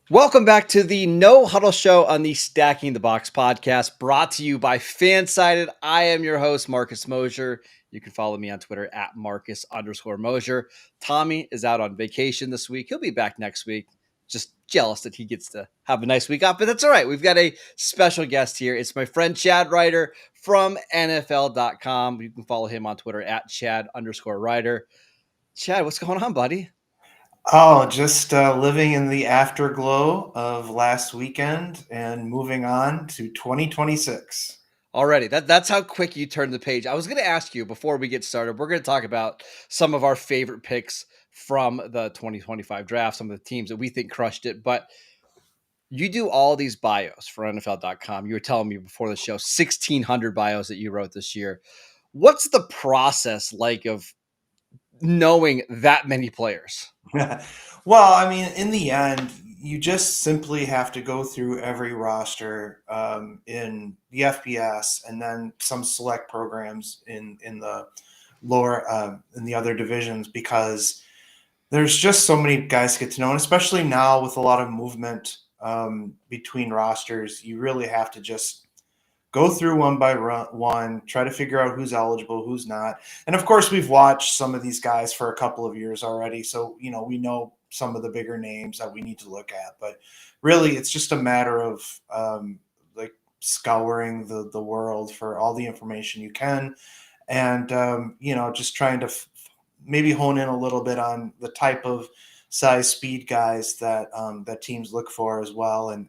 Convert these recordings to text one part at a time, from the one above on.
Welcome back to the No Huddle Show on the Stacking the Box podcast, brought to you by Fansided. I am your host, Marcus Mosher. You can follow me on Twitter at Marcus_Mosher. Tommy is out on vacation this week. He'll be back next week. Just jealous that he gets to have a nice week off, but that's all right. We've got a special guest here. It's my friend Chad Reuter from NFL.com. You can follow him on Twitter at Chad_Reuter. Chad, what's going on, buddy? Oh, just living in the afterglow of last weekend and moving on to 2026. Already, that's how quick you turn the page. I was going to ask you before we get started. We're going to talk about some of our favorite picks from the 2025 draft, some of the teams that we think crushed it. But you do all these bios for NFL.com. You were telling me before the show 1,600 bios that you wrote this year. What's the process like of knowing that many players? Well, I mean, in the end, you just simply have to go through every roster in the FBS and then some select programs in the lower in the other divisions because there's just so many guys to get to know, and especially now with a lot of movement between rosters, you really have to just go through one by one, try to figure out who's eligible, who's not. And of course, we've watched some of these guys for a couple of years already. So, we know some of the bigger names that we need to look at. But really, it's just a matter of like scouring the world for all the information you can. And, just trying to maybe hone in a little bit on the type of size speed guys that teams look for as well. And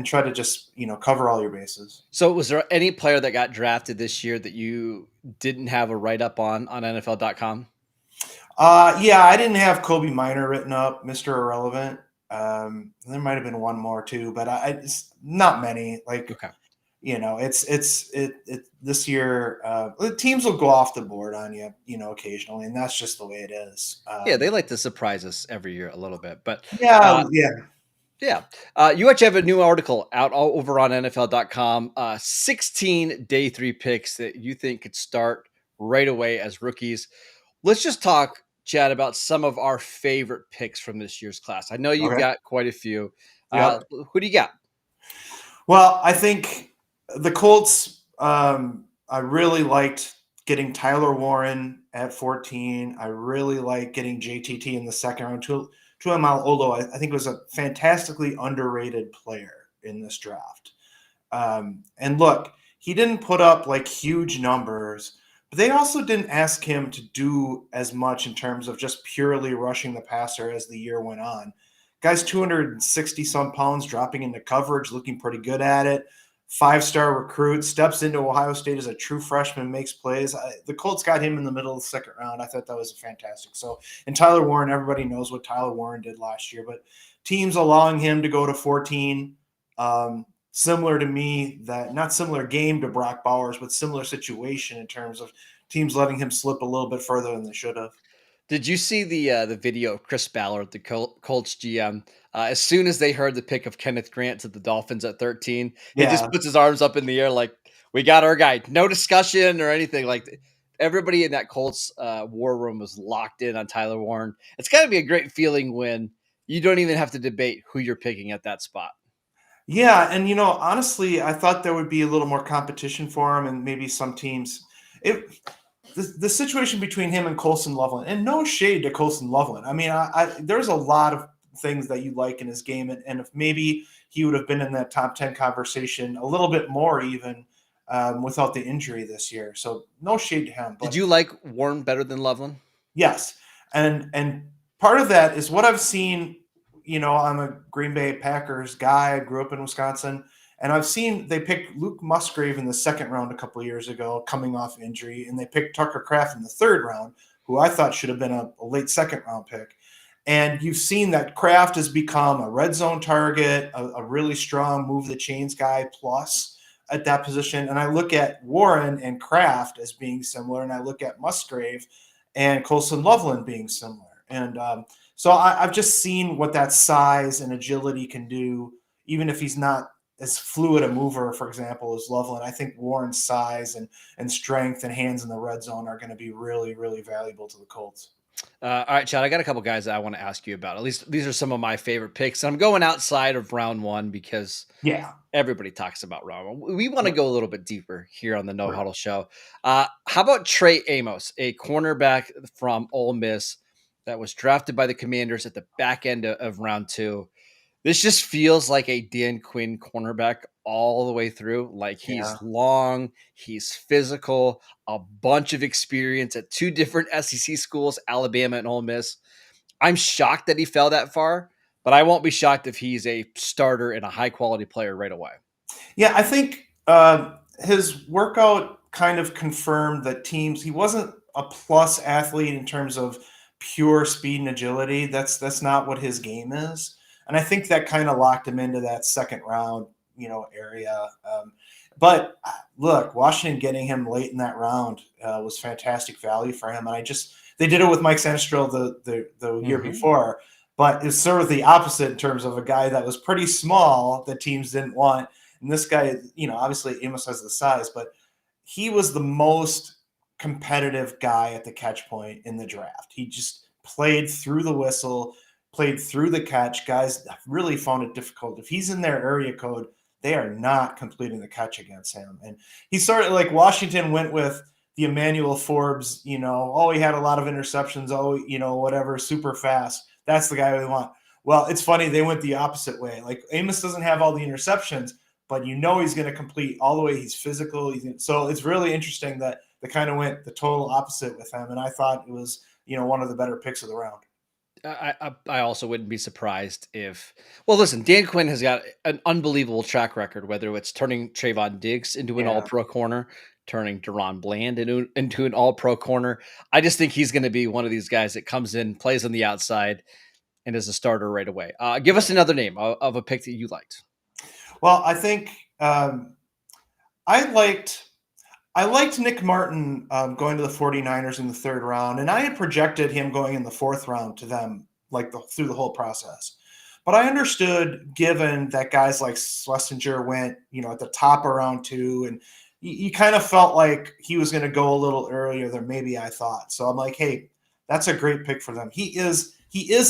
try to just cover all your bases. So, was there any player that got drafted this year that you didn't have a write up on NFL.com? Yeah, I didn't have Kobe Minor written up, Mr. Irrelevant. There might have been one more too, but it's not many. Like, Okay. it's this year. The teams will go off the board on you, occasionally, and that's just the way it is. Yeah, they like to surprise us every year a little bit, but Yeah, yeah. yeah. You actually have a new article out all over on NFL.com. 16 day three picks that you think could start right away as rookies. Let's just talk, Chad, about some of our favorite picks from this year's class. I know you've Okay. got quite a few. Yep. Who do you got? Well, I think the Colts. I really liked getting Tyler Warren at 14. I really like getting JTT in the second round. To although I think was a fantastically underrated player in this draft. And look, he didn't put up like huge numbers, but they also didn't ask him to do as much in terms of just purely rushing the passer as the year went on. Guy's 260 some pounds, dropping into coverage, looking pretty good at it. 5-star recruit, steps into Ohio State as a true freshman, makes plays. The Colts got him in the middle of the second round. I thought that was fantastic. So, and Tyler Warren, everybody knows what Tyler Warren did last year, but teams allowing him to go to 14, similar to me, that not similar game to Brock Bowers, but similar situation in terms of teams letting him slip a little bit further than they should have. Did you see the video of Chris Ballard, the Colts GM? As soon as they heard the pick of Kenneth Grant to the Dolphins at 13, he Yeah. just puts his arms up in the air like, "We got our guy." No discussion or anything. Like everybody in that Colts war room was locked in on Tyler Warren. It's got to be a great feeling when you don't even have to debate who you're picking at that spot. Yeah, and honestly, I thought there would be a little more competition for him, and maybe some teams. It the situation between him and Colson Loveland, and no shade to Colson Loveland. I mean, there's a lot of things that you like in his game, and if maybe he would have been in that top 10 conversation a little bit more even without the injury this year. So no shade to him, Did but you like Warren better than Loveland? yes, and part of that is what I've seen. I'm a Green Bay Packers guy. I grew up in Wisconsin, and I've seen they picked Luke Musgrave in the second round a couple of years ago, coming off injury, and they picked Tucker Kraft in the third round, who I thought should have been a late second round pick. And you've seen that Kraft has become a red zone target, a really strong move the chains guy plus at that position. And I look at Warren and Kraft as being similar, and I look at Musgrave and Colson Loveland being similar. And so I've just seen what that size and agility can do, even if he's not as fluid a mover, for example, as Loveland. I think Warren's size and strength and hands in the red zone are going to be really, really valuable to the Colts. All right, Chad, I got a couple guys that I want to ask you about. At least these are some of my favorite picks. I'm going outside of round one because Yeah. everybody talks about round one. We want to Yep. go a little bit deeper here on the No Right. Huddle show. How about Trey Amos, a cornerback from Ole Miss that was drafted by the Commanders at the back end of round two? This just feels like a Dan Quinn cornerback all the way through. Like he's Yeah. long, he's physical, a bunch of experience at two different SEC schools, Alabama and Ole Miss. I'm shocked that he fell that far, but I won't be shocked if he's a starter and a high quality player right away. Yeah, I think his workout kind of confirmed that he wasn't a plus athlete in terms of pure speed and agility. That's not what his game is. And I think that kind of locked him into that second round, area. But look, Washington getting him late in that round was fantastic value for him. And they did it with Mike Sanistril the year Mm-hmm. before, but it's sort of the opposite in terms of a guy that was pretty small that teams didn't want. And this guy, obviously Amos has the size, but he was the most competitive guy at the catch point in the draft. He just played through the whistle, played through the catch. Guys really found it difficult. If he's in their area code, they are not completing the catch against him. And he sort of like Washington went with the Emmanuel Forbes, he had a lot of interceptions, whatever, super fast. That's the guy we want. Well, it's funny, they went the opposite way. Like Amos doesn't have all the interceptions, but he's going to complete all the way. He's physical. So it's really interesting that they kind of went the total opposite with him. And I thought it was, one of the better picks of the round. I also wouldn't be surprised if. Well, listen, Dan Quinn has got an unbelievable track record. Whether it's turning Trayvon Diggs into an Yeah. All-Pro corner, turning Deron Bland into an All-Pro corner, I just think he's going to be one of these guys that comes in, plays on the outside, and is a starter right away. Give us another name of a pick that you liked. Well, I think I liked I liked Nick Martin going to the 49ers in the third round, and I had projected him going in the fourth round to them, like through the whole process. But I understood, given that guys like Schlesinger went, at the top of round two, and you kind of felt like he was going to go a little earlier than maybe I thought. So I'm like, hey, that's a great pick for them. He is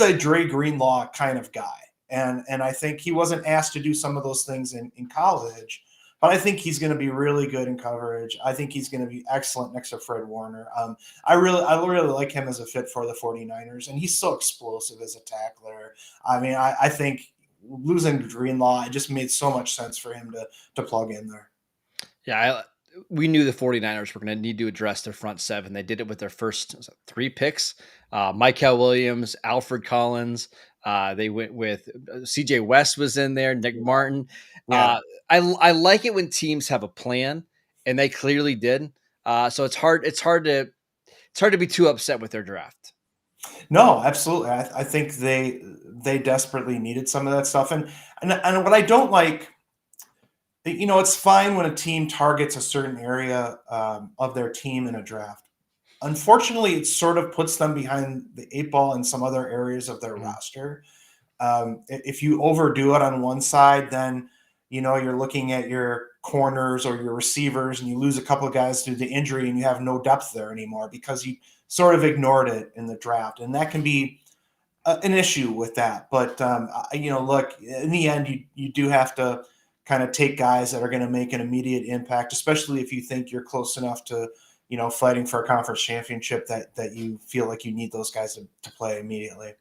a Dre Greenlaw kind of guy, and I think he wasn't asked to do some of those things in college, but I think he's going to be really good in coverage. I think he's going to be excellent next to Fred Warner. I really like him as a fit for the 49ers, and he's so explosive as a tackler. I mean, I think losing Greenlaw, it just made so much sense for him to plug in there. Yeah, we knew the 49ers were going to need to address their front seven. They did it with their first three picks. Michael Williams, Alfred Collins. They went with CJ West was in there, Nick Martin. Yeah. I like it when teams have a plan, and they clearly did. So it's hard to be too upset with their draft. No, absolutely. I think they desperately needed some of that stuff, and what I don't like, it's fine when a team targets a certain area of their team in a draft. Unfortunately, it sort of puts them behind the eight ball in some other areas of their Mhm. roster. If you overdo it on one side, then you're looking at your corners or your receivers, and you lose a couple of guys due to injury, and you have no depth there anymore because you sort of ignored it in the draft, and that can be an issue with that. But look, in the end, you do have to kind of take guys that are going to make an immediate impact, especially if you think you're close enough to fighting for a conference championship that you feel like you need those guys to play immediately.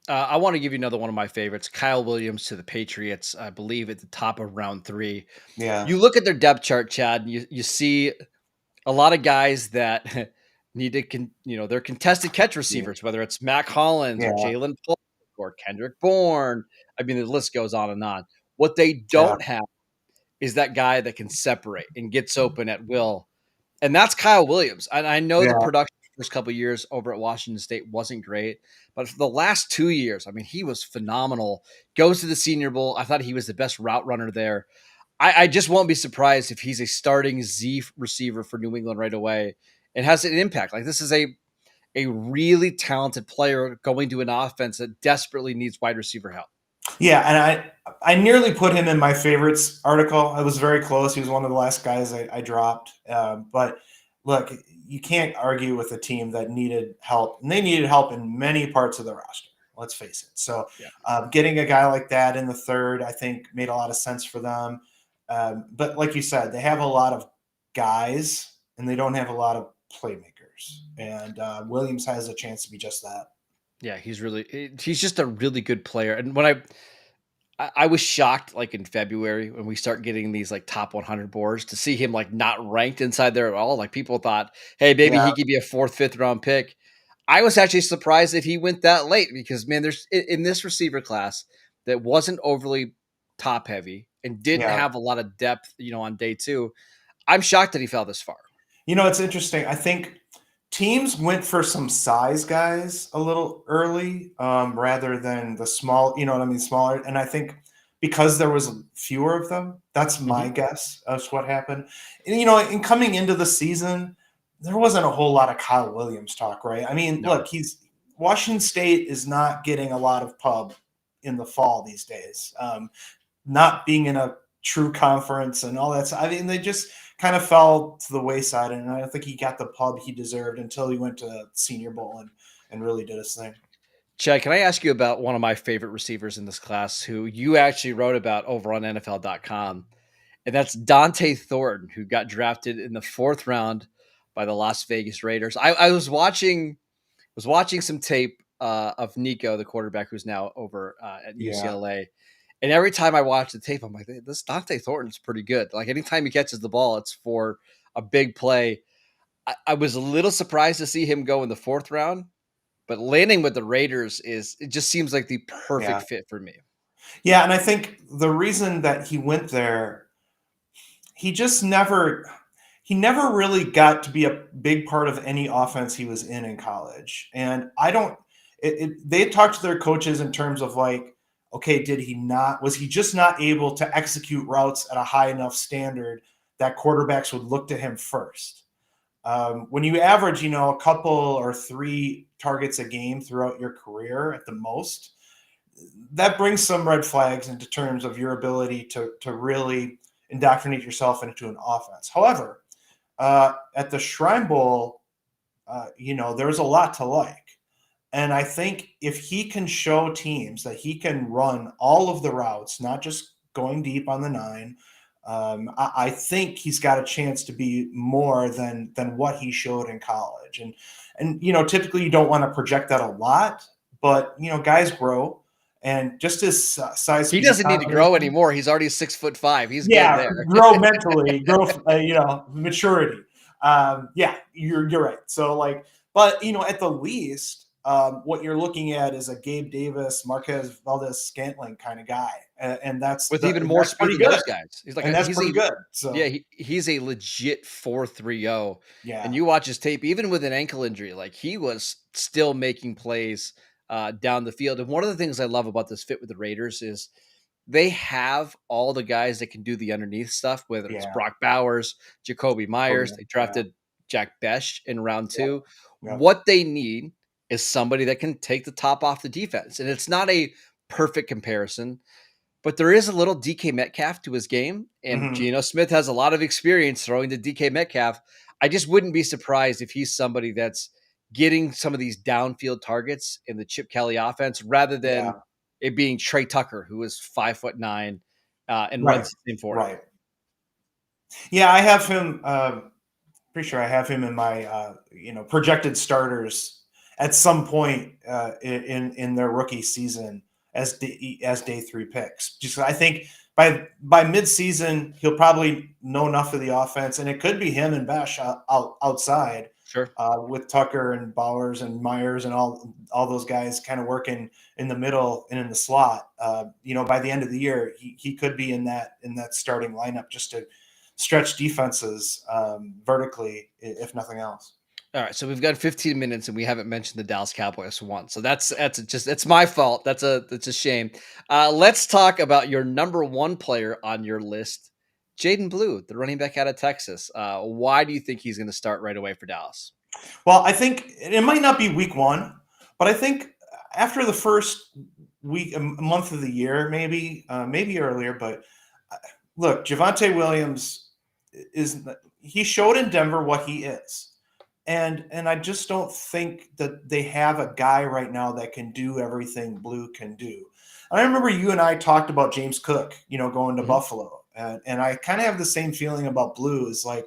I want to give you another one of my favorites, Kyle Williams to the Patriots. I believe at the top of round three. Yeah, You look at their depth chart, Chad, and you see a lot of guys that need to, they're contested catch yeah, receivers, whether it's Mac Hollins or yeah, Jalen Polk or Kendrick Bourne. I mean, the list goes on and on. What they yeah, don't have is that guy that can separate and gets open at will. And that's Kyle Williams. And I know the yeah. production first couple of years over at Washington State wasn't great, but for the last 2 years, I mean, he was phenomenal. Goes to the Senior Bowl. I thought he was the best route runner there. I just won't be surprised if he's a starting Z receiver for New England right away and has an impact. Like this is a really talented player going to an offense that desperately needs wide receiver help. Yeah, and I nearly put him in my favorites article. I was very close. He was one of the last guys I dropped. But look, you can't argue with a team that needed help, and they needed help in many parts of the roster. Let's face it. So, Yeah. getting a guy like that in the third, I think, made a lot of sense for them. But like you said, they have a lot of guys, and they don't have a lot of playmakers. And Williams has a chance to be just that. Yeah, he's just a really good player. And when I was shocked, like in February, when we start getting these like top 100 boards, to see him like not ranked inside there at all. Like people thought, hey, maybe Yeah, he could be a fourth, fifth round pick. I was actually surprised that he went that late because, man, there's in this receiver class that wasn't overly top heavy and didn't yeah. have a lot of depth, on day two. I'm shocked that he fell this far. It's interesting. I think teams went for some size guys a little early, rather than the small, you know what I mean, smaller. And I think because there was fewer of them, that's my Mhm. guess of what happened. And in coming into the season, there wasn't a whole lot of Kyle Williams talk, right? I mean, No. look, he's Washington State is not getting a lot of pub in the fall these days. Not being in a true conference and all that. I mean, they just kind of fell to the wayside, and I don't think he got the pub he deserved until he went to Senior Bowl and really did his thing. Chad, can I ask you about one of my favorite receivers in this class who you actually wrote about over on NFL.com? And that's Dante Thornton, who got drafted in the fourth round by the Las Vegas Raiders. I was watching some tape of Nico, the quarterback who's now over at Yeah. UCLA. And every time I watch the tape, I'm like, this Dante Thornton's pretty good. Like anytime he catches the ball, it's for a big play. I was a little surprised to see him go in the fourth round, but landing with the Raiders it just seems like the perfect Yeah. fit for me. Yeah. And I think the reason that he went there, he just never really got to be a big part of any offense he was in college. And I don't, they talked to their coaches in terms of like, okay, was he just not able to execute routes at a high enough standard that quarterbacks would look to him first? When you average, a couple or three targets a game throughout your career at the most, that brings some red flags into terms of your ability to really indoctrinate yourself into an offense. However, at the Shrine Bowl, there's a lot to like. And I think if he can show teams that he can run all of the routes, not just going deep on the nine, I think he's got a chance to be more than what he showed in college. And typically you don't want to project that a lot, but guys grow, and just his size, He speed doesn't need to grow combination. anymore. He's already 6'5". He's good Yeah, there. grow mentally, grow, maturity. Yeah, you're right. So like, but at the least, what you're looking at is a Gabe Davis, Marquez Valdez-Scantling kind of guy, and that's With even and more that's speed pretty than good, those guys. He's like and that's he's pretty a good. yeah, So he's a legit 4.30. And yeah, you watch his tape, even with an ankle injury, like he was still making plays down the field. And one of the things I love about this fit with the Raiders is they have all the guys that can do the underneath stuff, whether it's yeah, Brock Bowers, Jacoby Myers. Kobe, They yeah, drafted Jack Besh in round yep, two. yep, What they need is somebody that can take the top off the defense. And it's not a perfect comparison, but there is a little DK Metcalf to his game. And hmm Geno Smith has a lot of experience throwing to DK Metcalf. I just wouldn't be surprised if he's somebody that's getting some of these downfield targets in the Chip Kelly offense rather than yeah, it being Trey Tucker, who is 5'9", and right, runs the same 40. right. Yeah, I have him. Pretty sure I have him in my projected starters at some point in their rookie season as day three picks. Just I think by midseason he'll probably know enough of the offense, and it could be him and Besh outside Sure. with Tucker and Bowers and Myers and all those guys kind of working in the middle and in the slot. By the end of the year, he could be in that starting lineup just to stretch defenses vertically, if nothing else. All right, so we've got 15 minutes and we haven't mentioned the Dallas Cowboys once. So that's my fault. That's a shame. Let's talk about your number one player on your list, Jaydon Blue, the running back out of Texas. Why do you think he's going to start right away for Dallas? Well, I think it might not be week one, but I think after the first week, a month of the year, maybe earlier. But look, Javonte Williams he showed in Denver what he is. And I just don't think that they have a guy right now that can do everything Blue can do. And I remember you and I talked about James Cook, going to Buffalo. And I kind of have the same feeling about Blue. Is like,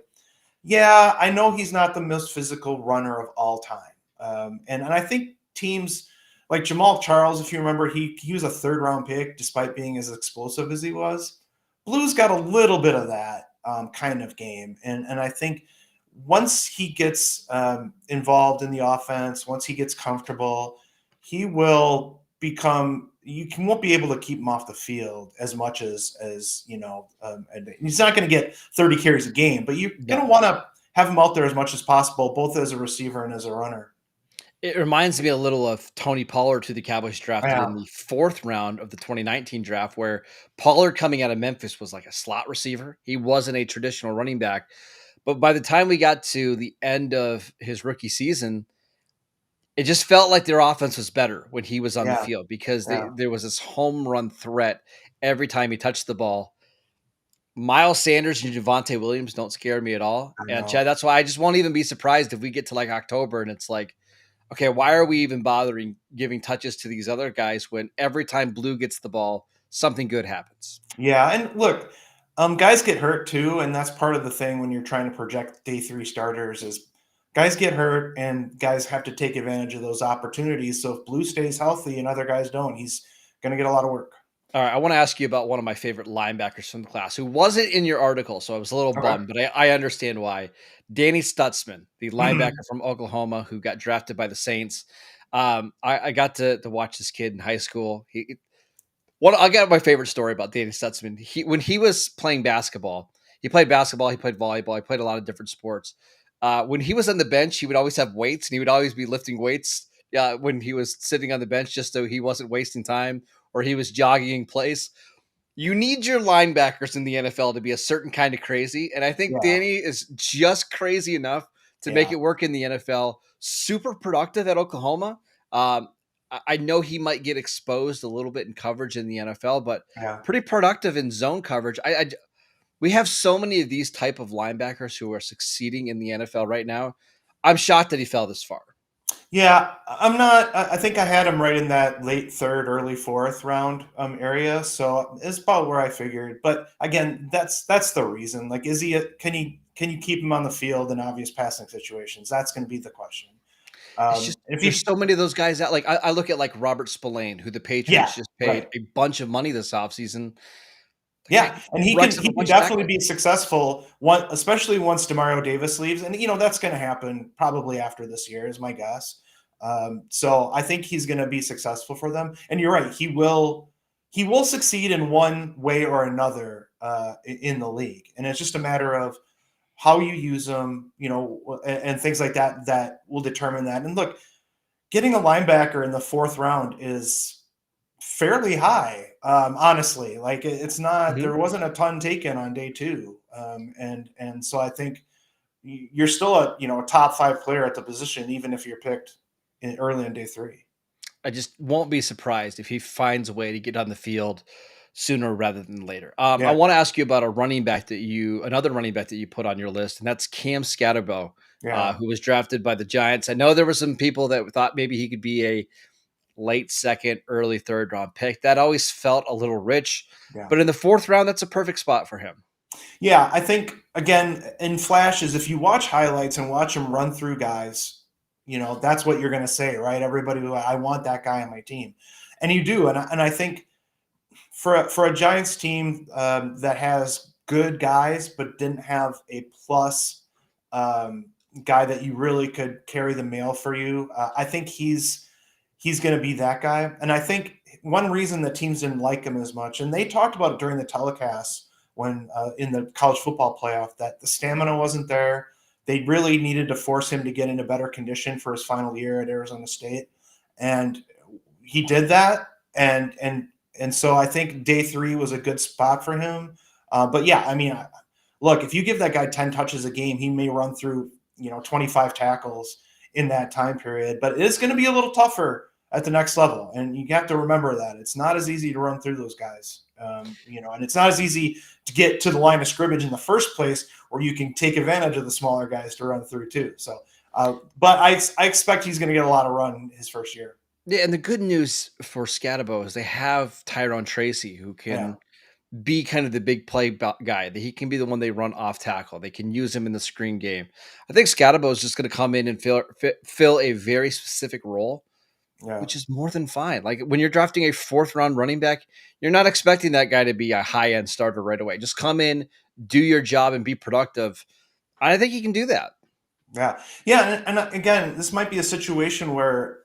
yeah, I know he's not the most physical runner of all time. And I think teams like Jamal Charles, if you remember, he was a third-round pick despite being as explosive as he was. Blue's got a little bit of that kind of game. And I think once he gets involved in the offense, once he gets comfortable, he will become – won't be able to keep him off the field as much as he's not going to get 30 carries a game, but you're going to want to have him out there as much as possible, both as a receiver and as a runner. It reminds me a little of Tony Pollard, who the Cowboys drafted in the 4th round of the 2019 draft, where Pollard coming out of Memphis was like a slot receiver. He wasn't a traditional running back. But by the time we got to the end of his rookie season, it just felt like their offense was better when he was on the field because there was this home run threat every time he touched the ball. Miles Sanders and Javonte Williams don't scare me at all. And Chad, that's why I just won't even be surprised if we get to like October and it's like, okay, why are we even bothering giving touches to these other guys when every time Blue gets the ball, something good happens? Yeah, and look, guys get hurt too, and that's part of the thing when you're trying to project day 3 starters is guys get hurt and guys have to take advantage of those opportunities. So if Blue stays healthy and other guys don't, he's going to get a lot of work. All right, I want to ask you about one of my favorite linebackers from the class who wasn't in your article, so I was a little bummed, but I understand why. Danny Stutsman, the linebacker from Oklahoma who got drafted by the Saints. I got to watch this kid in high school. I got my favorite story about Danny Stutsman. When he was playing basketball, he played volleyball, he played a lot of different sports. When he was on the bench, he would always have weights, and he would always be lifting weights when he was sitting on the bench, just so he wasn't wasting time or he was jogging plays. You need your linebackers in the NFL to be a certain kind of crazy, and I think Danny is just crazy enough to make it work in the NFL. Super productive at Oklahoma. I know he might get exposed a little bit in coverage in the NFL, but pretty productive in zone coverage. We have so many of these type of linebackers who are succeeding in the NFL right now. I'm shocked that he fell this far. Yeah, I'm not. I think I had him right in that late 3rd, early 4th round area. So it's about where I figured. But again, that's the reason. Like, can you keep him on the field in obvious passing situations? That's going to be the question. There's so many of those guys out. Like I look at like Robert Spillane, who the Patriots just paid a bunch of money this offseason. Yeah, and he can definitely be successful, especially once DeMario Davis leaves. And, that's going to happen probably after this year is my guess. So I think he's going to be successful for them. And you're right. He will succeed in one way or another in the league. And it's just a matter of how you use them, and things like that will determine that. And look, getting a linebacker in the 4th round is fairly high, honestly. Like it's not there wasn't a ton taken on day 2, and so I think you're still a top 5 player at the position even if you're picked early in day 3. I just won't be surprised if he finds a way to get on the field sooner rather than later. I want to ask you about another running back that you put on your list, and that's Cam Skattebo, who was drafted by the Giants. I know there were some people that thought maybe he could be a late 2nd, early 3rd round pick. That always felt a little rich, but in the 4th round, that's a perfect spot for him. Yeah, I think, again, in flashes, if you watch highlights and watch him run through guys, that's what you're going to say, right? Everybody, I want that guy on my team. And you do. And I think for a Giants team that has good guys but didn't have a plus guy that you really could carry the mail for you, I think he's going to be that guy. And I think one reason the teams didn't like him as much, and they talked about it during the telecast when in the college football playoff, that the stamina wasn't there. They really needed to force him to get into better condition for his final year at Arizona State. And he did that. And so I think day 3 was a good spot for him. But yeah, I mean, look, if you give that guy 10 touches a game, he may run through, 25 tackles in that time period, but it is going to be a little tougher at the next level. And you have to remember that it's not as easy to run through those guys, and it's not as easy to get to the line of scrimmage in the first place, where you can take advantage of the smaller guys to run through too. So, but I expect he's going to get a lot of run his first year. Yeah, and the good news for Skattebo is they have Tyrone Tracy, who Yeah. can be kind of the big play guy. That he can be the one they run off tackle. They can use him in the screen game. I think Skattebo is just going to come in and fill a very specific role, Yeah. which is more than fine. Like when you're drafting a fourth round running back, you're not expecting that guy to be a high end starter right away. Just come in, do your job, and be productive. I think he can do that. Yeah, yeah, and again, this might be a situation where,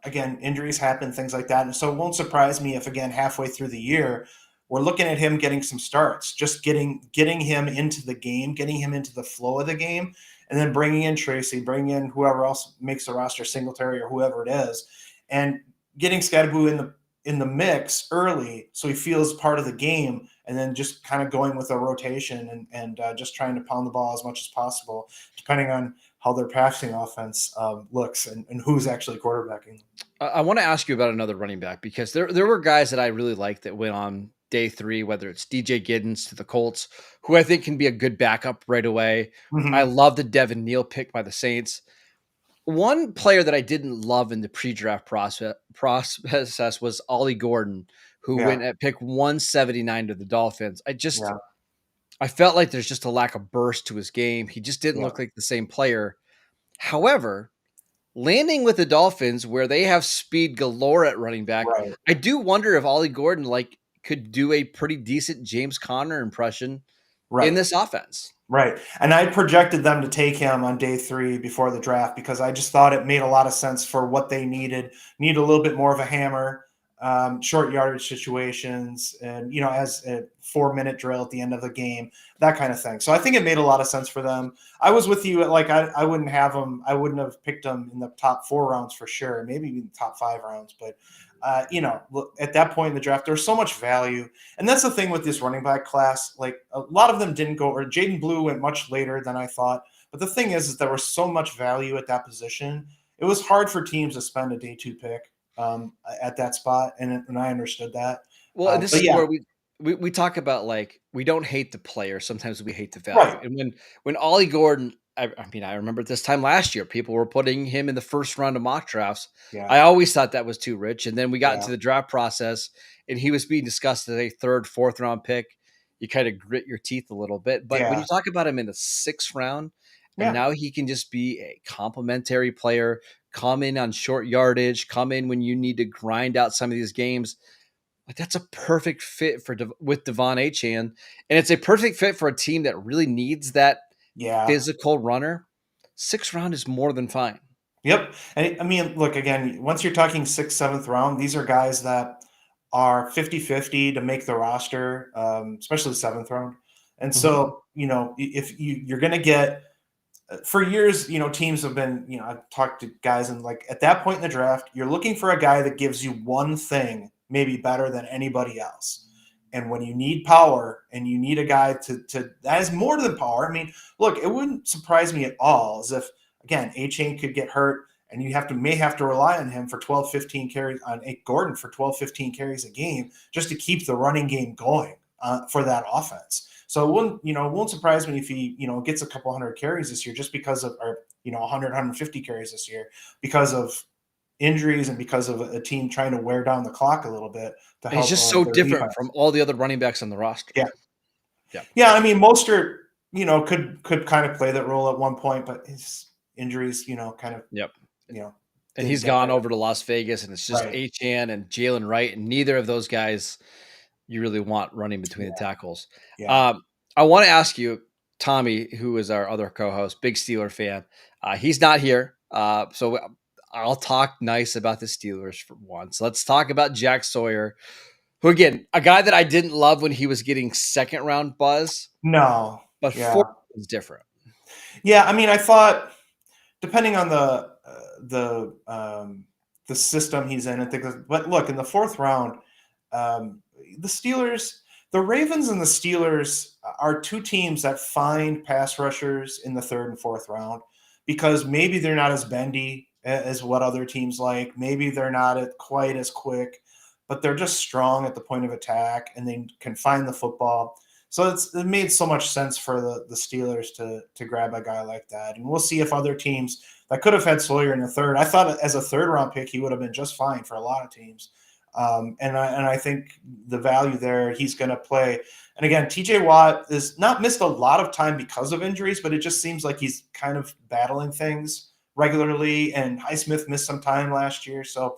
again, injuries happen, things like that, and so it won't surprise me if, again, halfway through the year, we're looking at him getting some starts, just getting him into the game, getting him into the flow of the game, and then bringing in Tracy, bringing in whoever else makes the roster, Singletary or whoever it is, and getting Skattebo in the mix early, so he feels part of the game, and then just kind of going with a rotation and just trying to pound the ball as much as possible, depending on how their passing offense looks and who's actually quarterbacking. I want to ask you about another running back because there were guys that I really liked that went on day 3, whether it's DJ Giddens to the Colts, who I think can be a good backup right away. I Mm-hmm. love the Devin Neal pick by the Saints. One player that I didn't love in the pre-draft process was Ollie Gordon, who Yeah, went at pick 179 to the Dolphins. yeah, I felt like there's just a lack of burst to his game. He just didn't yeah. look like the same player. However, landing with the Dolphins, where they have speed galore at running back, Right, I do wonder if Ollie Gordon could do a pretty decent James Conner impression in right. this offense. Right. And I projected them to take him on day 3 before the draft because I just thought it made a lot of sense for what they needed. Need a little bit more of a hammer, short yardage situations, and, as a 4-minute drill at the end of the game, that kind of thing. So I think it made a lot of sense for them. I was with you. I wouldn't have them. I wouldn't have picked them in the top 4 rounds for sure, maybe even the top 5 rounds. But, look, at that point in the draft, there's so much value. And that's the thing with this running back class. Like a lot of them didn't go, or Jaydon Blue went much later than I thought. But the thing is there was so much value at that position. It was hard for teams to spend a day 2 pick at that spot, and I understood that. Well, and this But is yeah, where we talk about we don't hate the player. Sometimes we hate the value. right, And when Ollie Gordon, I mean, I remember this time last year, people were putting him in the first round of mock drafts. yeah, I always thought that was too rich. And then we got yeah, into the draft process, and he was being discussed as a third, fourth round pick. You kind of grit your teeth a little bit. But when yeah, you talk about him in the 6th round, and yeah, now he can just be a complementary player, come in on short yardage, come in when you need to grind out some of these games. Like that's a perfect fit with Devon Achane, and it's a perfect fit for a team that really needs that yeah. physical runner. 6th round is more than fine. Yep. And I mean, look, again, once you're talking 6th, 7th round, these are guys that are 50-50 to make the roster, especially 7th round. And Mhm. so, if you're going to get for years, teams have been, I've talked to guys and like at that point in the draft, you're looking for a guy that gives you one thing maybe better than anybody else. And when you need power and you need a guy to that has more than power. I mean, look, it wouldn't surprise me at all as if again, A-Chain could get hurt and you may have to rely on him for 12, 15 carries on Gordon for 12, 15 carries a game just to keep the running game going for that offense. So it won't surprise me if he, gets a couple hundred carries this year just because of, or, 100, 150 carries this year because of injuries and because of a team trying to wear down the clock a little bit to And he's help just so their different defense. from all the other running backs on the roster. Yeah. Yeah. Yeah. I mean, Mosher, could kind of play that role at one point, but his injuries, kind of, Yep. you know, And he's gone over to Las Vegas, and it's just right. Achane and Jalen Wright, and neither of those guys you really want running between the Yeah. tackles. Yeah. I want to ask you, Tommy, who is our other co-host, big Steeler fan. He's not here, so I'll talk nice about the Steelers for once. Let's talk about Jack Sawyer, who again, a guy that I didn't love when he was getting 2nd round buzz, No. but Yeah. 4th is different. Yeah. I mean, I thought depending on the system he's in, I think. But look, in the 4th round, the Steelers, the Ravens, and the Steelers are 2 teams that find pass rushers in the 3rd and 4th round because maybe they're not as bendy. as what other teams like. Maybe they're not quite as quick, but they're just strong at the point of attack and they can find the football. So it made so much sense for the Steelers to grab a guy like that. And we'll see if other teams that could have had Sawyer in the third. I thought as a third round pick, he would have been just fine for a lot of teams. And I think the value there, he's going to play. And again, TJ Watt has not missed a lot of time because of injuries, but it just seems like he's kind of battling things regularly. And Highsmith missed some time last year. So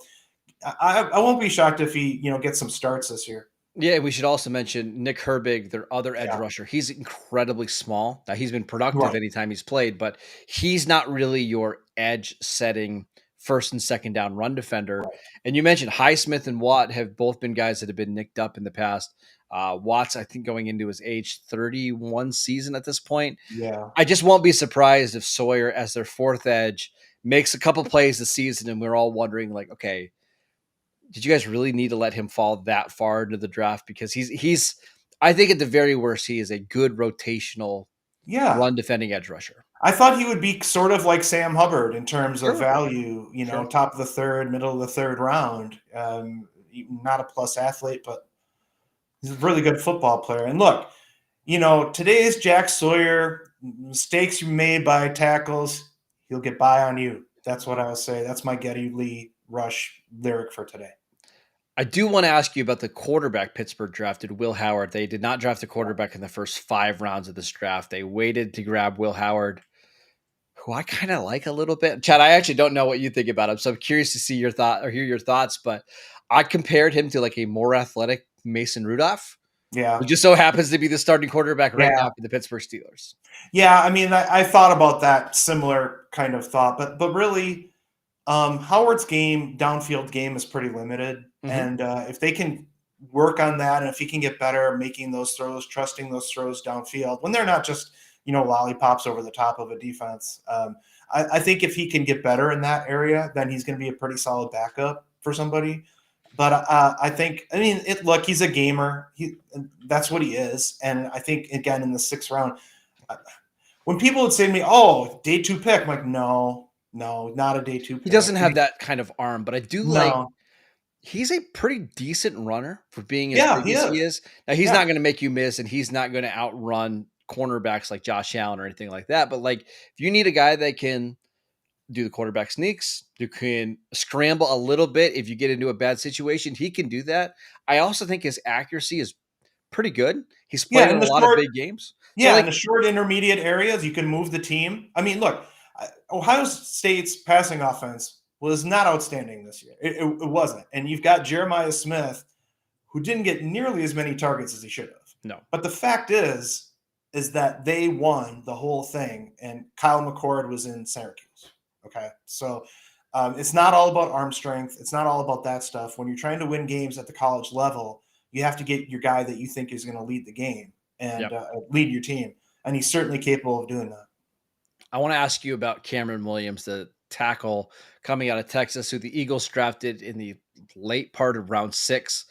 I won't be shocked if he, gets some starts this year. Yeah, we should also mention Nick Herbig, their other edge Yeah. rusher. He's incredibly small. Now, he's been productive Right. anytime he's played, but he's not really your edge setting first and second down run defender. Right. And you mentioned Highsmith and Watt have both been guys that have been nicked up in the past. Watt's, I think, going into his age 31 season at this point. Yeah. I just won't be surprised if Sawyer, as their fourth edge, makes a couple plays this season, and we're all wondering, like, okay, did you guys really need to let him fall that far into the draft? Because he's I think at the very worst, he is a good rotational run defending edge rusher. I thought he would be sort of like Sam Hubbard in terms of value, Sure. top of the third, middle of the third round. Not a plus athlete, but he's a really good football player. And look, today's Jack Sawyer, mistakes you made by tackles, he'll get by on you. That's what I'll say. That's my Geddy Lee Rush lyric for today. I do want to ask you about the quarterback Pittsburgh drafted, Will Howard. They did not draft a quarterback in the first 5 rounds of this draft. They waited to grab Will Howard, who I kind of like a little bit. Chad, I actually don't know what you think about him, so I'm curious to see your thought or hear your thoughts. But I compared him to like a more athletic Mason Rudolph. Yeah. Who just so happens to be the starting quarterback right now for the Pittsburgh Steelers. Yeah, I mean, I thought about that similar kind of thought, but really, Howard's downfield game is pretty limited. And if they can work on that, and if he can get better making those throws, trusting those throws downfield, when they're not just, lollipops over the top of a defense, I think if he can get better in that area, then he's going to be a pretty solid backup for somebody. But look, he's a gamer. That's what he is. And I think, again, in the 6th round, when people would say to me, "Oh, day 2 pick," I'm like, no, not a day 2 pick. He doesn't have that kind of arm, but I do like he's a pretty decent runner for being as big as he is. Now, he's not going to make you miss, and he's not going to outrun cornerbacks like Josh Allen or anything like that. But like, if you need a guy that can do the quarterback sneaks, you can scramble a little bit if you get into a bad situation, he can do that. I also think his accuracy is pretty good. He's played in a lot of big games. Yeah, in the short intermediate areas, you can move the team. I mean, look, Ohio State's passing offense was not outstanding this year. It wasn't. And you've got Jeremiah Smith, who didn't get nearly as many targets as he should have. No. But the fact is that they won the whole thing, and Kyle McCord was in Syracuse. Okay? So it's not all about arm strength. It's not all about that stuff. When you're trying to win games at the college level, you have to get your guy that you think is going to lead the game and lead your team. And he's certainly capable of doing that. I want to ask you about Cameron Williams, the tackle coming out of Texas, who the Eagles drafted in the late part of round 6.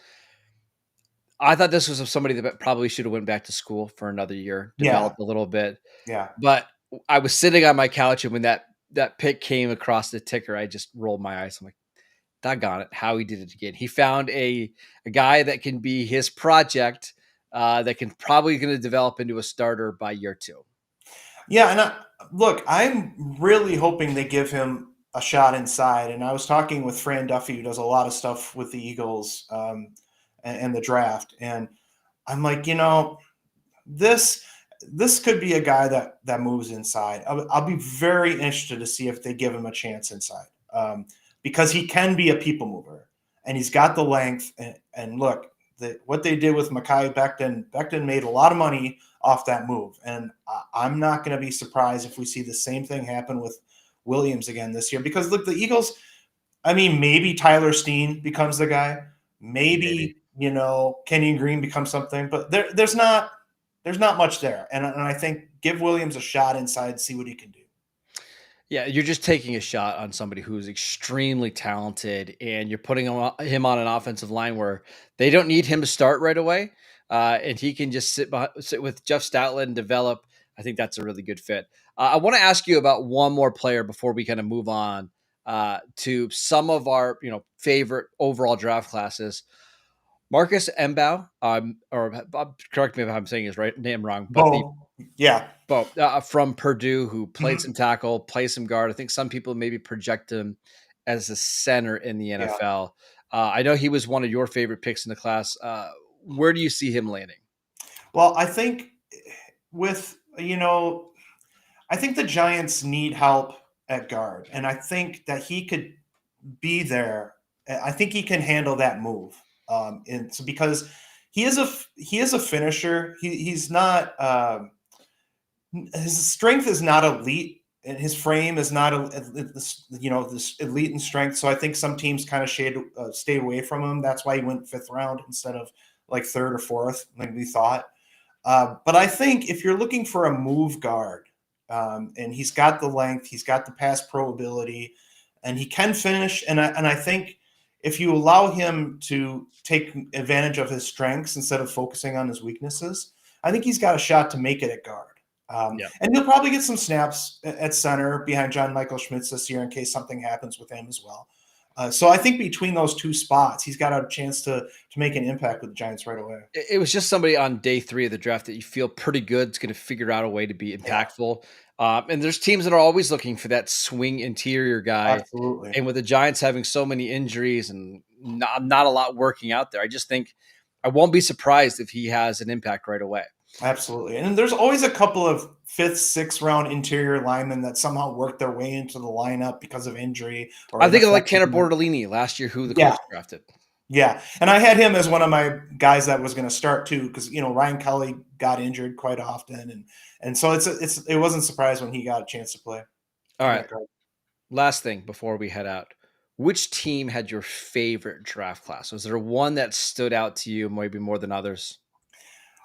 I thought this was somebody that probably should have went back to school for another year, developed a little bit. Yeah. But I was sitting on my couch, and when that pick came across the ticker, I just rolled my eyes. I'm like, doggone it, how he did it again. He found a guy that can be his project that can probably going to develop into a starter by year 2. Yeah, and look, I'm really hoping they give him a shot inside. And I was talking with Fran Duffy, who does a lot of stuff with the Eagles and the draft. And I'm like, this could be a guy that moves inside. I'll be very interested to see if they give him a chance inside because he can be a people mover. And he's got the length. And look, what they did with Mekhi Becton made a lot of money off that move. And I'm not going to be surprised if we see the same thing happen with Williams again this year. Because look, the Eagles, I mean, maybe Tyler Steen becomes the guy. Maybe. Kenyon Green becomes something. But there's not much there. And I think give Williams a shot inside, see what he can do. Yeah, you're just taking a shot on somebody who's extremely talented, and you're putting him on an offensive line where they don't need him to start right away, and he can just sit with Jeff Stoutland and develop. I think that's a really good fit. I want to ask you about one more player before we kind of move on. to some of our favorite overall draft classes. Marcus Mbow, or correct me if I'm saying his name wrong, but the Boom. Yeah. from Purdue, who played Mhm. some tackle, played some guard. I think some people maybe project him as a center in the Yeah. NFL. I know he was one of your favorite picks in the class. Where do you see him landing? Well, I think with, I think the Giants need help at guard, and I think that he could be there. I think he can handle that move. And so because he is a finisher, he's not. His strength is not elite, and his frame is not this elite in strength. So I think some teams kind of stay away from him. That's why he went fifth round instead of like third or fourth, like we thought. But I think if you're looking for a move guard, and he's got the length, he's got the pass pro ability, and he can finish. And I think if you allow him to take advantage of his strengths instead of focusing on his weaknesses, I think he's got a shot to make it at guard. Yeah. And he'll probably get some snaps at center behind John Michael Schmitz this year in case something happens with him as well. So I think between those two spots, he's got a chance to make an impact with the Giants right away. It was just somebody on day 3 of the draft that you feel pretty good is going to figure out a way to be Yeah, impactful. And there's teams that are always looking for that swing interior guy. absolutely. And with the Giants having so many injuries and not a lot working out there, I just think I won't be surprised if he has an impact right away. Absolutely. And there's always a couple of fifth, sixth round interior linemen that somehow work their way into the lineup because of injury or I think of like Tanner ineffectiveness. Bortolini last year, who the Yeah. Colts drafted. Yeah. And I had him as one of my guys that was going to start too, because, Ryan Kelly got injured quite often. And so it wasn't surprised when he got a chance to play. All right. Last thing before we head out. Which team had your favorite draft class? Was there one that stood out to you maybe more than others?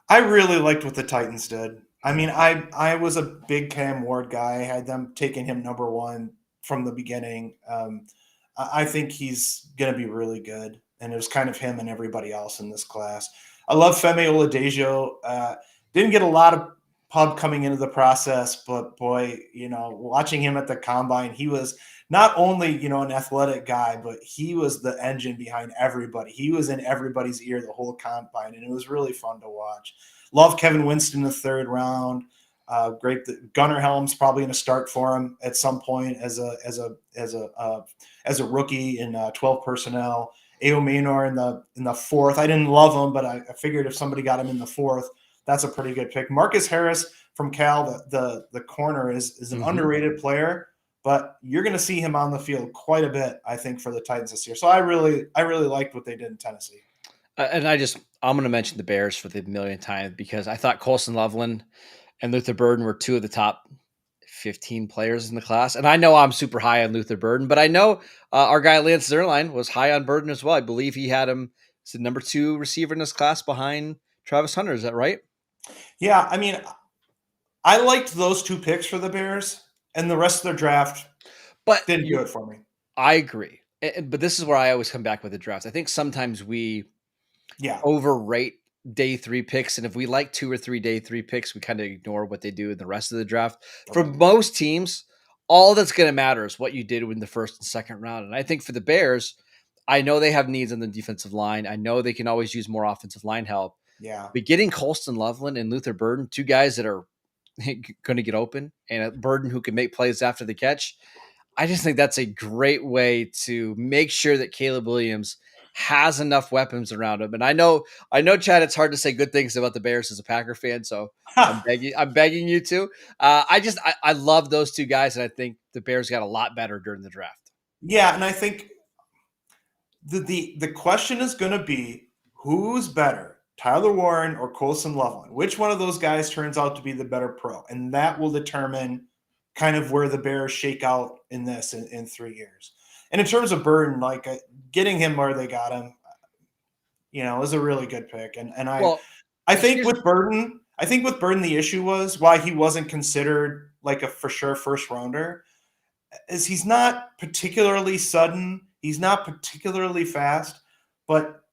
I really liked what the Titans did. I mean, I was a big Cam Ward guy. I had them taking him number one from the beginning. I think he's going to be really good, and it was kind of him and everybody else in this class. I love Femi Oladejo. Didn't get a lot of pub coming into the process, but boy, watching him at the combine, he was not only an athletic guy, but he was the engine behind everybody. He was in everybody's ear the whole combine, and it was really fun to watch. Love Kevin Winston in the third round. Great. Gunnar Helm's probably going to start for him at some point as a rookie in 12 personnel. Ao Maynor in the fourth. I didn't love him, but I figured if somebody got him in the fourth, that's a pretty good pick. Marcus Harris from Cal, the corner, is an underrated player, but you're going to see him on the field quite a bit, I think, for the Titans this year. So I really liked what they did in Tennessee. And I'm going to mention the Bears for the millionth time because I thought Colson Loveland and Luther Burden were two of the top 15 players in the class. And I know I'm super high on Luther Burden, but I know our guy Lance Zierlein was high on Burden as well. I believe he had him as the number 2 receiver in this class behind Travis Hunter. Is that right? Yeah, I mean, I liked those two picks for the Bears, and the rest of their draft didn't do it for me. I agree. But this is where I always come back with the draft. I think sometimes we overrate day 3 picks. And if we like 2 or 3 day 3 picks, we kind of ignore what they do in the rest of the draft. For most teams, all that's going to matter is what you did in the first and second round. And I think for the Bears, I know they have needs on the defensive line. I know they can always use more offensive line help. Yeah. But getting Colston Loveland and Luther Burden, two guys that are going to get open, and a Burden who can make plays after the catch, I just think that's a great way to make sure that Caleb Williams has enough weapons around him. And I know, Chad, it's hard to say good things about the Bears as a Packer fan. So I'm begging you to. I love those two guys, and I think the Bears got a lot better during the draft. Yeah, and I think the question is going to be who's better, Tyler Warren or Colson Loveland? Which one of those guys turns out to be the better pro? And that will determine kind of where the Bears shake out in this in 3 years. And in terms of Burden, like getting him where they got him, is a really good pick. And I think with Burden, the issue was why he wasn't considered like a for sure first rounder is he's not particularly sudden. He's not particularly fast, but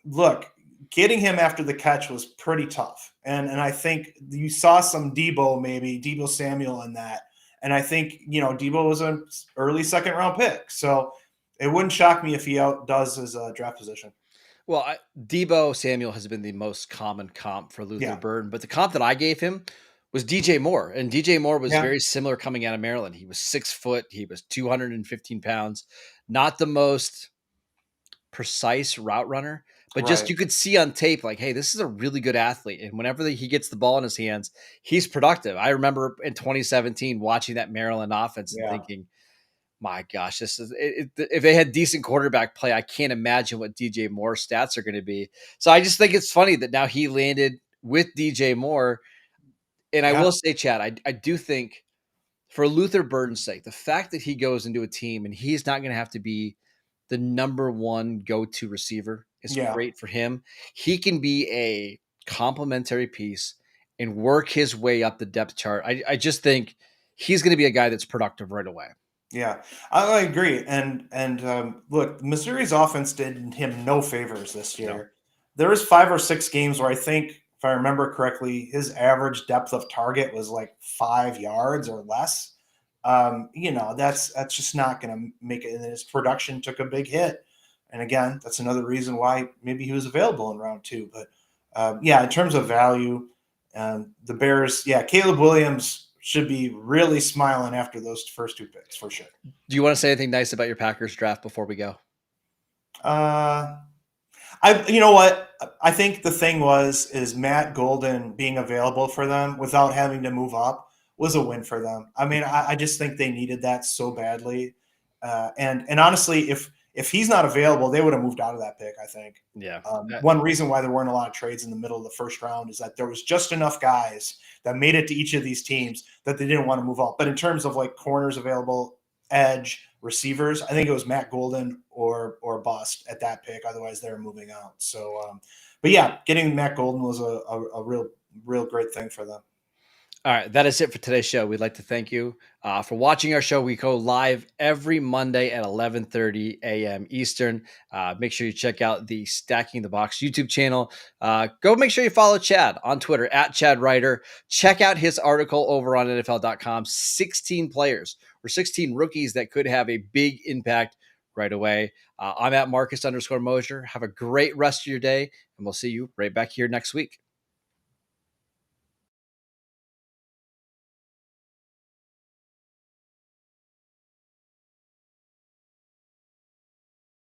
look, getting him after the catch was pretty tough. And I think you saw some Debo Samuel in that. And I think, Debo was an early second round pick. So it wouldn't shock me if he outdoes his draft position. Well, Debo Samuel has been the most common comp for Luther Yeah. Burden, but the comp that I gave him was DJ Moore. And DJ Moore was Yeah. very similar coming out of Maryland. He was 6 foot, he was 215 pounds, not the most precise route runner, but just Right. you could see on tape, like, hey, this is a really good athlete. And whenever he gets the ball in his hands, he's productive. I remember in 2017 watching that Maryland offense and Yeah. thinking, my gosh, this is if they had decent quarterback play, I can't imagine what DJ Moore's stats are going to be. So I just think it's funny that now he landed with DJ Moore. And I Yeah. will say, Chad, I do think for Luther Burden's sake, the fact that he goes into a team and he's not going to have to be the number one go-to receiver is Yeah. great for him. He can be a complementary piece and work his way up the depth chart. I just think he's going to be a guy that's productive right away. Yeah, I agree. And look, Missouri's offense did him no favors this No. year. There was 5 or 6 games where I think, if I remember correctly, his average depth of target was like 5 yards or less. That's just not going to make it. And his production took a big hit. And again, that's another reason why maybe he was available in round 2. But in terms of value, the Bears, Caleb Williams should be really smiling after those first 2 picks for sure. Do you want to say anything nice about your Packers draft before we go? You know what? I think the thing is Matt Golden being available for them without having to move up was a win for them. I mean, I just think they needed that so badly. And honestly, if he's not available, they would have moved out of that pick, I think. Yeah. One reason why there weren't a lot of trades in the middle of the first round is that there was just enough guys that made it to each of these teams that they didn't want to move up. But in terms of like corners available, edge, receivers, I think it was Matt Golden or bust at that pick. Otherwise, they're moving out. So, but yeah, getting Matt Golden was a real great thing for them. All right, that is it for today's show. We'd like to thank you for watching our show. We go live every Monday at 11:30 a.m. Eastern. Make sure you check out the Stacking the Box YouTube channel. Go make sure you follow Chad on Twitter at Chad Reuter. Check out his article over on NFL.com. 16 players or 16 rookies that could have a big impact right away. I'm at Marcus _Mosher. Have a great rest of your day, and we'll see you right back here next week.